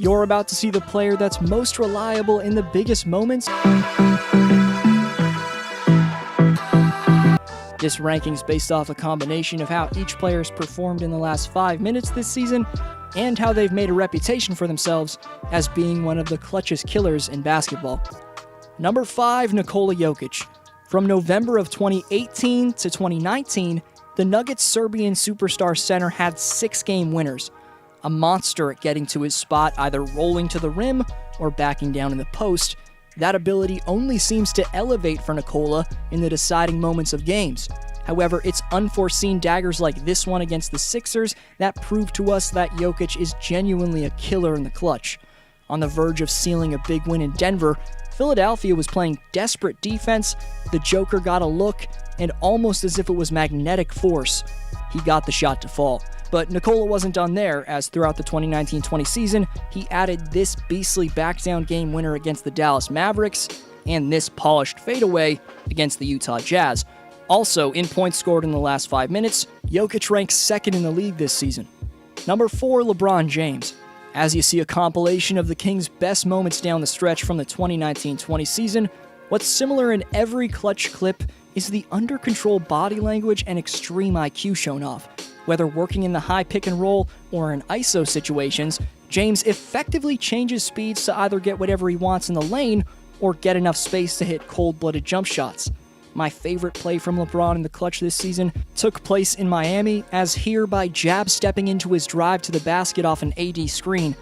You're about to see the player that's most reliable in the biggest moments. This ranking's based off a combination of how each player's performed in the last 5 minutes this season and how they've made a reputation for themselves as being one of the clutchest killers in basketball. Number 5, Nikola Jokic. From November of 2018 to 2019, the Nuggets' Serbian superstar center had 6 game winners. A monster at getting to his spot, either rolling to the rim or backing down in the post. That ability only seems to elevate for Nikola in the deciding moments of games. However, it's unforeseen daggers like this one against the Sixers that prove to us that Jokic is genuinely a killer in the clutch. On the verge of sealing a big win in Denver, Philadelphia was playing desperate defense, the Joker got a look, and almost as if it was magnetic force, he got the shot to fall. But Nikola wasn't done there, as throughout the 2019-20 season, he added this beastly back-down game winner against the Dallas Mavericks, and this polished fadeaway against the Utah Jazz. Also, in points scored in the last 5 minutes, Jokic ranks 2nd in the league this season. Number 4, LeBron James. As you see a compilation of the Kings' best moments down the stretch from the 2019-20 season, what's similar in every clutch clip is the under-control body language and extreme IQ shown off. Whether working in the high pick and roll or in ISO situations, James effectively changes speeds to either get whatever he wants in the lane or get enough space to hit cold-blooded jump shots. My favorite play from LeBron in the clutch this season took place in Miami, as here by jab-stepping into his drive to the basket off an AD screen,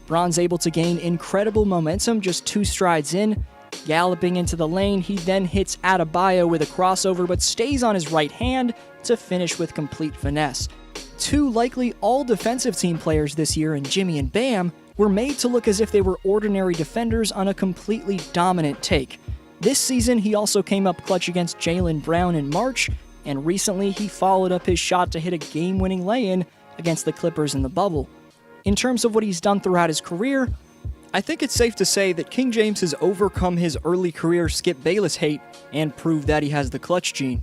Bron's able to gain incredible momentum just 2 strides in. Galloping into the lane, he then hits Adebayo with a crossover but stays on his right hand to finish with complete finesse. 2 likely all-defensive team players this year in Jimmy and Bam were made to look as if they were ordinary defenders on a completely dominant take. This season, he also came up clutch against Jaylen Brown in March, and recently he followed up his shot to hit a game-winning lay-in against the Clippers in the bubble. In terms of what he's done throughout his career, I think it's safe to say that King James has overcome his early career Skip Bayless hate and proved that he has the clutch gene.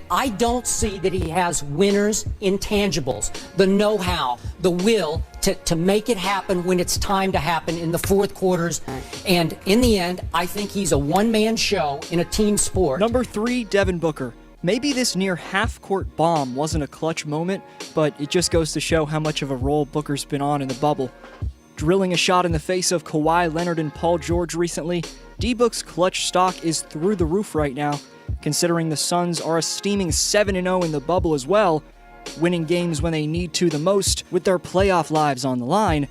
I don't see that he has winners' intangibles, the know-how, the will to make it happen when it's time to happen in the fourth quarters. And in the end, I think he's a one-man show in a team sport. Number 3, Devin Booker. Maybe this near half-court bomb wasn't a clutch moment, but it just goes to show how much of a role Booker's been on in the bubble. Drilling a shot in the face of Kawhi Leonard and Paul George recently, D-Book's clutch stock is through the roof right now, considering the Suns are a steaming 7-0 in the bubble as well, winning games when they need to the most with their playoff lives on the line.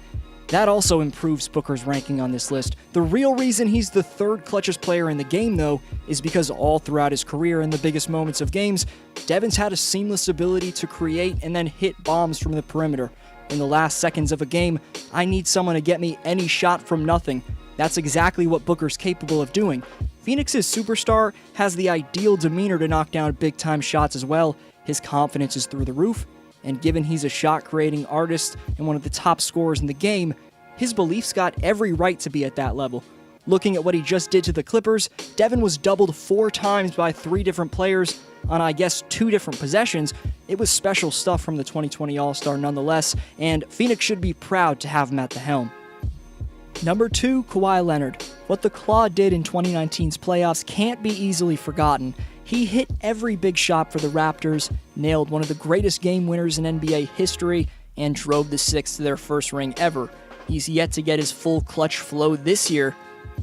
That also improves Booker's ranking on this list. The real reason he's the 3rd clutchest player in the game, though, is because all throughout his career in the biggest moments of games, Devin's had a seamless ability to create and then hit bombs from the perimeter. In the last seconds of a game, I need someone to get me any shot from nothing. That's exactly what Booker's capable of doing. Phoenix's superstar has the ideal demeanor to knock down big-time shots as well. His confidence is through the roof, and given he's a shot-creating artist and one of the top scorers in the game, his belief's got every right to be at that level. Looking at what he just did to the Clippers, Devin was doubled 4 times by 3 different players on, I guess, 2 different possessions. It was special stuff from the 2020 All-Star nonetheless, and Phoenix should be proud to have him at the helm. Number 2, Kawhi Leonard. What the Claw did in 2019's playoffs can't be easily forgotten. He hit every big shot for the Raptors, nailed one of the greatest game winners in NBA history, and drove the Sixers to their first ring ever. He's yet to get his full clutch flow this year,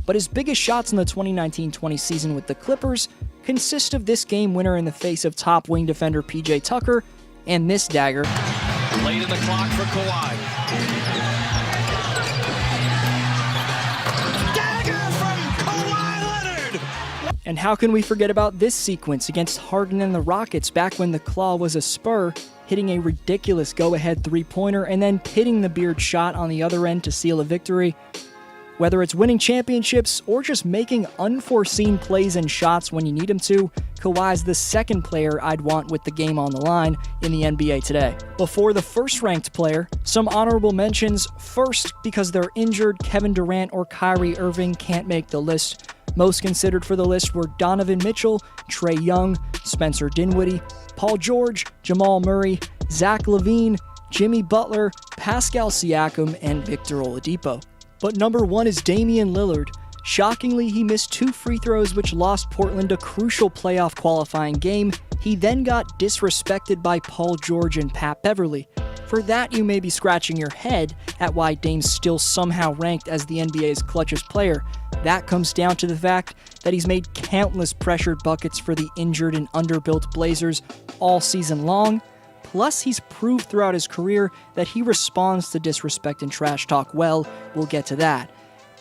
but his biggest shots in the 2019-20 season with the Clippers consist of this game winner in the face of top wing defender PJ Tucker, and this dagger. Late in the clock for Kawhi. Dagger from Kawhi Leonard! And how can we forget about this sequence against Harden and the Rockets back when the Claw was a Spur, hitting a ridiculous go-ahead three-pointer and then pitting the Beard shot on the other end to seal a victory? Whether it's winning championships or just making unforeseen plays and shots when you need him to, Kawhi's the 2nd player I'd want with the game on the line in the NBA today. Before the 1st-ranked player, some honorable mentions. First, because they're injured, Kevin Durant or Kyrie Irving can't make the list. Most considered for the list were Donovan Mitchell, Trae Young, Spencer Dinwiddie, Paul George, Jamal Murray, Zach LaVine, Jimmy Butler, Pascal Siakam, and Victor Oladipo. But number 1 is Damian Lillard. Shockingly, he missed 2 free throws which lost Portland a crucial playoff qualifying game. He then got disrespected by Paul George and Pat Beverly. For that, you may be scratching your head at why Dame's still somehow ranked as the NBA's clutchest player. That comes down to the fact that he's made countless pressured buckets for the injured and underbuilt Blazers all season long. Plus, he's proved throughout his career that he responds to disrespect and trash talk well. We'll get to that.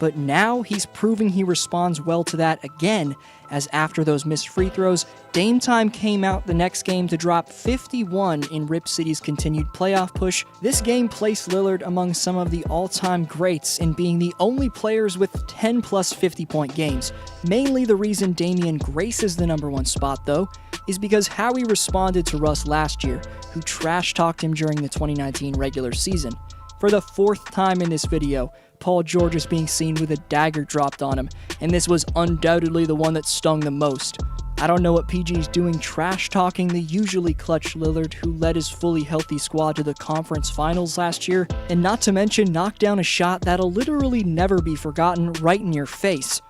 But now he's proving he responds well to that again, as after those missed free throws, Dame Time came out the next game to drop 51 in Rip City's continued playoff push. This game placed Lillard among some of the all-time greats in being the only players with 10 plus 50-point games. Mainly the reason Damian graces the number 1 spot, though, is because how he responded to Russ last year, who trash-talked him during the 2019 regular season. For the 4th time in this video, Paul George is being seen with a dagger dropped on him, and this was undoubtedly the one that stung the most. I don't know what PG's doing trash-talking the usually clutch Lillard, who led his fully healthy squad to the conference finals last year, and not to mention knock down a shot that'll literally never be forgotten right in your face.